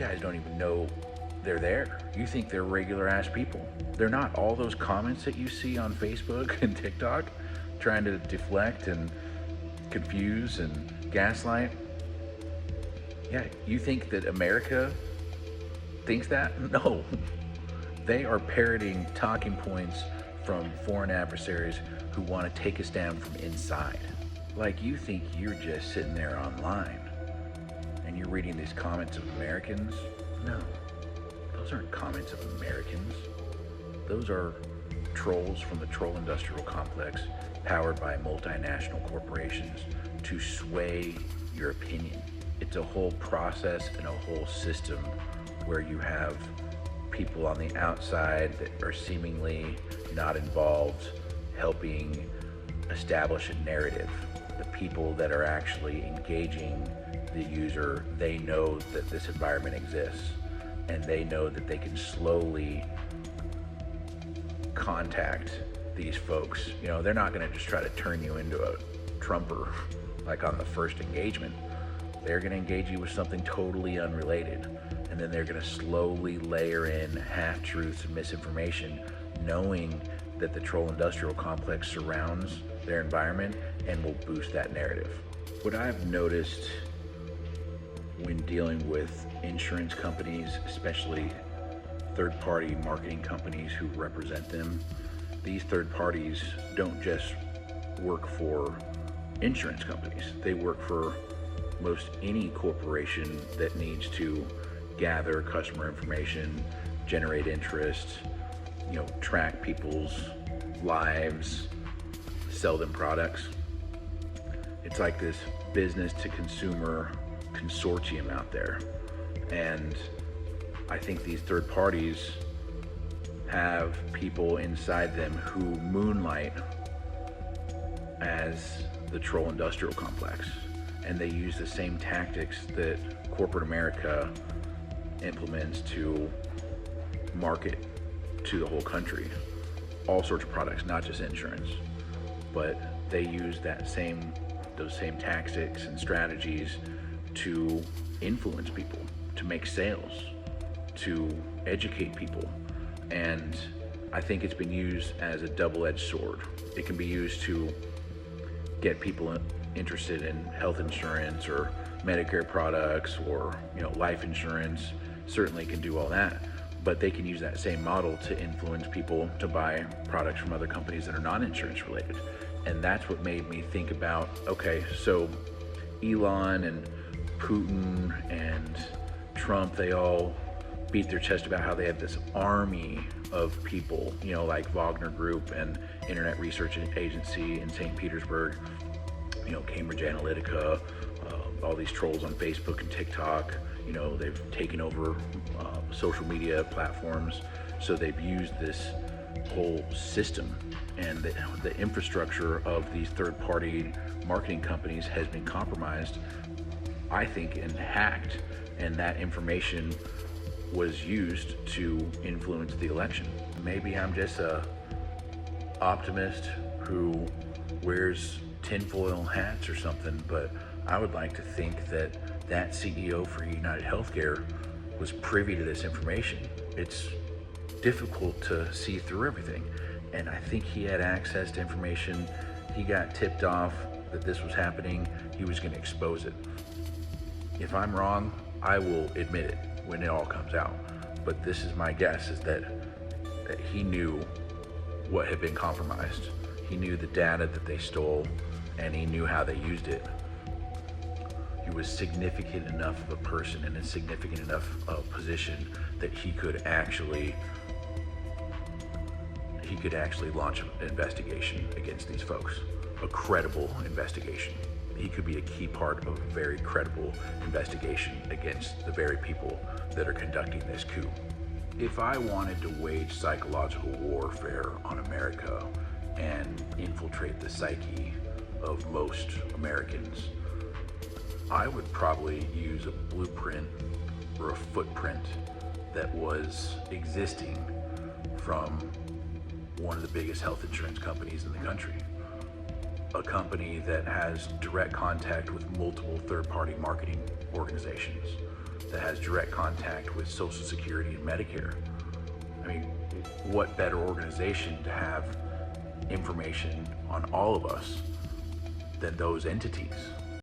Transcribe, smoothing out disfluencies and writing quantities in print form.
guys don't even know they're there. You think they're regular ass people. They're not. All those comments that you see on Facebook and TikTok trying to deflect and confuse and gaslight. Yeah, you think that America thinks that? No. They are parroting talking points from foreign adversaries who want to take us down from inside. Like, you think you're just sitting there online and you're reading these comments of Americans? No, those aren't comments of Americans. Those are trolls from the troll industrial complex powered by multinational corporations to sway your opinion. It's a whole process and a whole system where you have people on the outside that are seemingly not involved helping establish a narrative. The people that are actually engaging the user, they know that this environment exists and they know that they can slowly contact these folks. You know, they're not going to just try to turn you into a Trumper like on the first engagement. They're going to engage you with something totally unrelated, and then they're going to slowly layer in half-truths and misinformation, knowing that the troll industrial complex surrounds their environment and will boost that narrative. What I've noticed when dealing with insurance companies, especially third-party marketing companies who represent them, these third parties don't just work for insurance companies. They work for most any corporation that needs to gather customer information, generate interest, track people's lives, sell them products. It's like this business to consumer consortium out there. And I think these third parties have people inside them who moonlight as the troll industrial complex. And they use the same tactics that corporate America implements to market to the whole country. All sorts of products, not just insurance. But they use those same tactics and strategies to influence people, to make sales, to educate people. And I think it's been used as a double-edged sword. It can be used to get people interested in health insurance or Medicare products or life insurance. Certainly can do all that, but they can use that same model to influence people to buy products from other companies that are non-insurance related. And that's what made me think about, okay, so Elon and Putin and Trump, they all beat their chest about how they have this army of people, like Wagner Group and Internet Research Agency in St. Petersburg, Cambridge Analytica, all these trolls on Facebook and TikTok. They've taken over social media platforms. So they've used this whole system, and the infrastructure of these third-party marketing companies has been compromised, I think, and hacked, and that information was used to influence the election. Maybe I'm just a optimist who wears tinfoil hats or something, but I would like to think that that CEO for United Healthcare was privy to this information. It's difficult to see through everything, and I think he had access to information. He got tipped off that this was happening. He was going to expose it. If I'm wrong, I will admit it when it all comes out. But this is my guess, is that he knew what had been compromised. He knew the data that they stole, and he knew how they used it. He was significant enough of a person and a significant enough position that he could actually launch an investigation against these folks, a credible investigation. He could be a key part of a very credible investigation against the very people that are conducting this coup. If I wanted to wage psychological warfare on America and infiltrate the psyche of most Americans, I would probably use a blueprint or a footprint that was existing from one of the biggest health insurance companies in the country. A company that has direct contact with multiple third-party marketing organizations. that has direct contact with Social Security and Medicare. I mean, what better organization to have information on all of us than those entities?